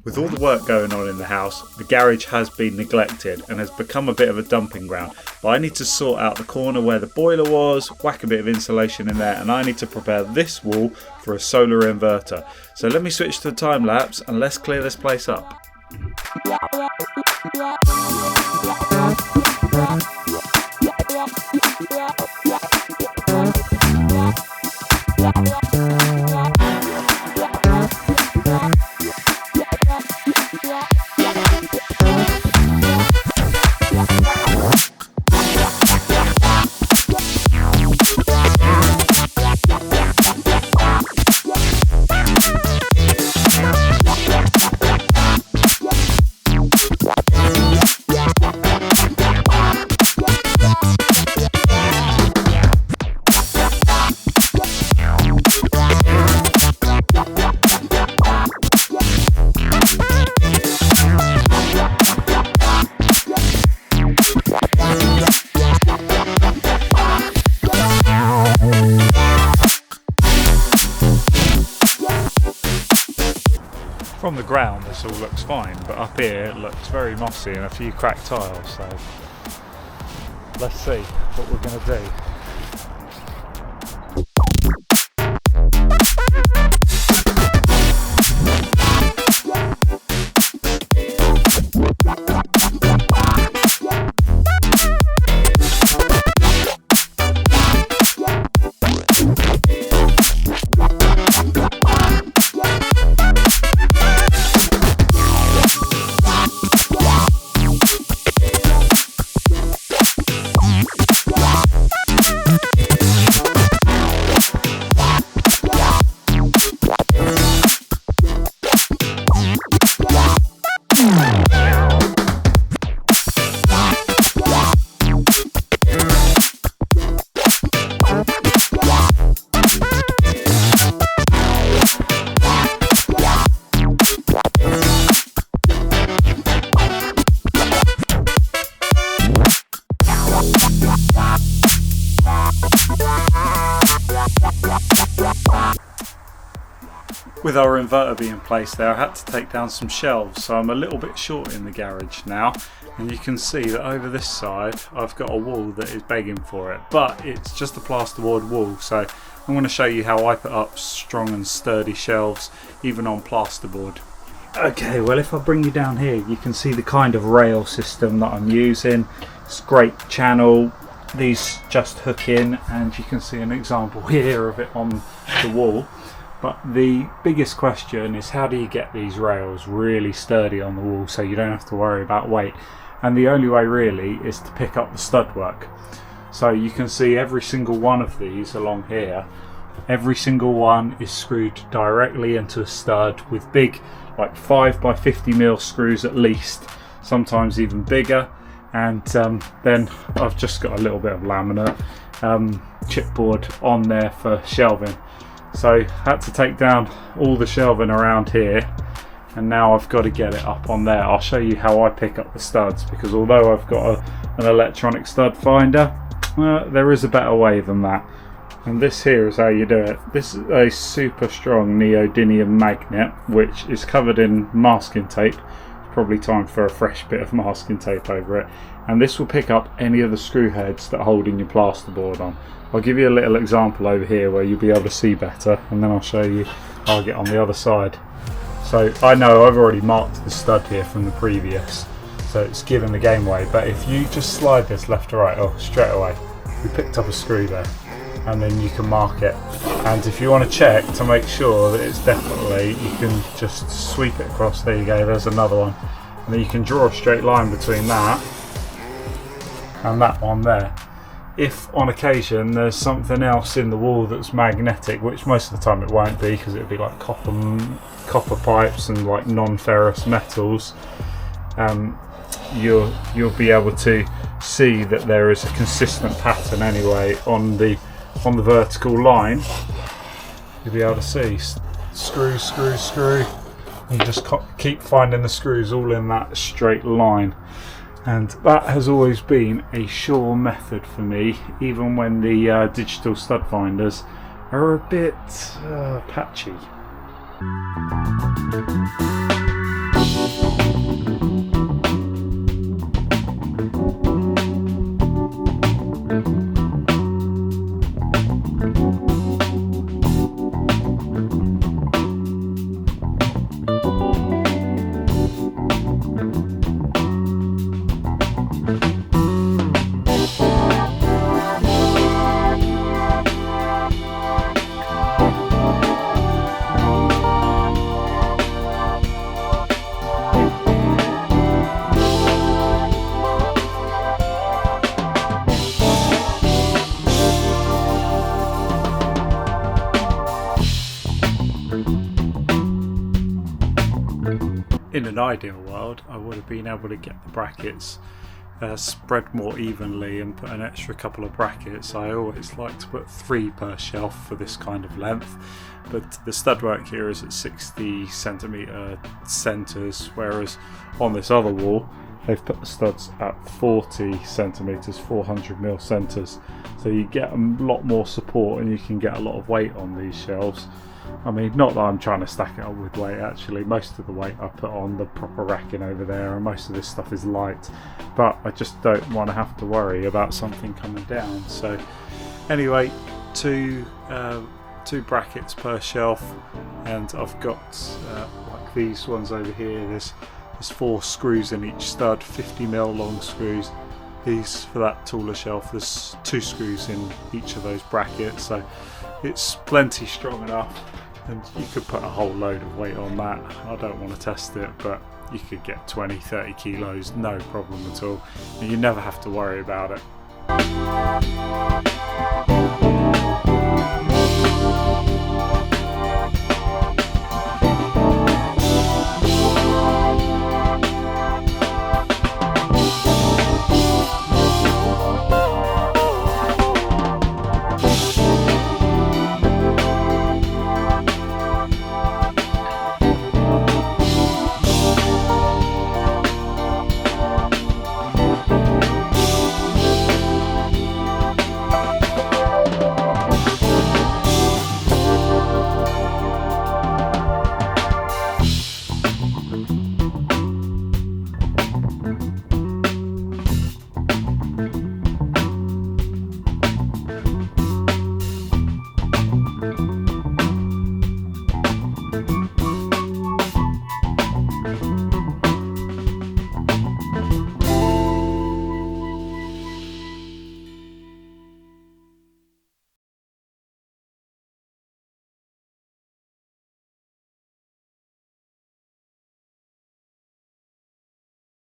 With all the work going on in the house, the garage has been neglected and has become a bit of a dumping ground, but I need to sort out the corner where the boiler was, whack a bit of insulation in there, and I need to prepare this wall for a solar inverter. So let me switch to the time lapse and let's clear this place up. From the ground this all looks fine, but up here it looks very mossy and a few cracked tiles, so let's see what we're going to do. With our inverter being placed there, I had to take down some shelves, so I'm a little bit short in the garage now, and you can see that over this side I've got a wall that is begging for it, but it's just a plasterboard wall, so I'm going to show you how I put up strong and sturdy shelves even on plasterboard. Okay, well, if I bring you down here you can see the kind of rail system that I'm using. It's great channel, these just hook in, and you can see an example here of it on the wall. But the biggest question is, how do you get these rails really sturdy on the wall so you don't have to worry about weight? And the only way really is to pick up the stud work. So you can see every single one of these along here, every single one is screwed directly into a stud with big, like 5x50mm screws at least, sometimes even bigger. And then I've just got a little bit of laminate chipboard on there for shelving. So had to take down all the shelving around here, and now I've got to get it up on there. I'll show you how I pick up the studs, because although I've got an electronic stud finder, there is a better way than that. And this here is how you do it. This is a super strong neodymium magnet which is covered in masking tape. It's probably time for a fresh bit of masking tape over it, and this will pick up any of the screw heads that are holding your plasterboard on. I'll give you a little example over here where you'll be able to see better, and then I'll show you how I get on the other side. So I know I've already marked the stud here from the previous, so it's giving the game away, but if you just slide this left to right, oh, straight away, we picked up a screw there, and then you can mark it. And if you want to check to make sure that it's definitely, you can just sweep it across. There you go, there's another one, and then you can draw a straight line between that and that one there. If on occasion there's something else in the wall that's magnetic, which most of the time it won't be because it'll be like copper pipes and like non-ferrous metals, you'll be able to see that there is a consistent pattern anyway on the vertical line. You'll be able to see screw, screw, screw. You just keep finding the screws all in that straight line. And that has always been a sure method for me, even when the digital stud finders are a bit patchy. In an ideal world, I would have been able to get the brackets spread more evenly and put an extra couple of brackets. I always like to put 3 per shelf for this kind of length, but the stud work here is at 60 centimetre centres, whereas on this other wall they've put the studs at 40 centimetres, 400mm centres, so you get a lot more support and you can get a lot of weight on these shelves. I mean, not that I'm trying to stack it up with weight, actually. Most of the weight I put on the proper racking over there, and most of this stuff is light, but I just don't want to have to worry about something coming down. So anyway, two brackets per shelf, and I've got like these ones over here. There's 4 screws in each stud, 50mm long screws. These for that taller shelf, there's 2 screws in each of those brackets, so it's plenty strong enough, and you could put a whole load of weight on that. I don't want to test it, but you could get 20-30 kilos, no problem at all, and you never have to worry about it.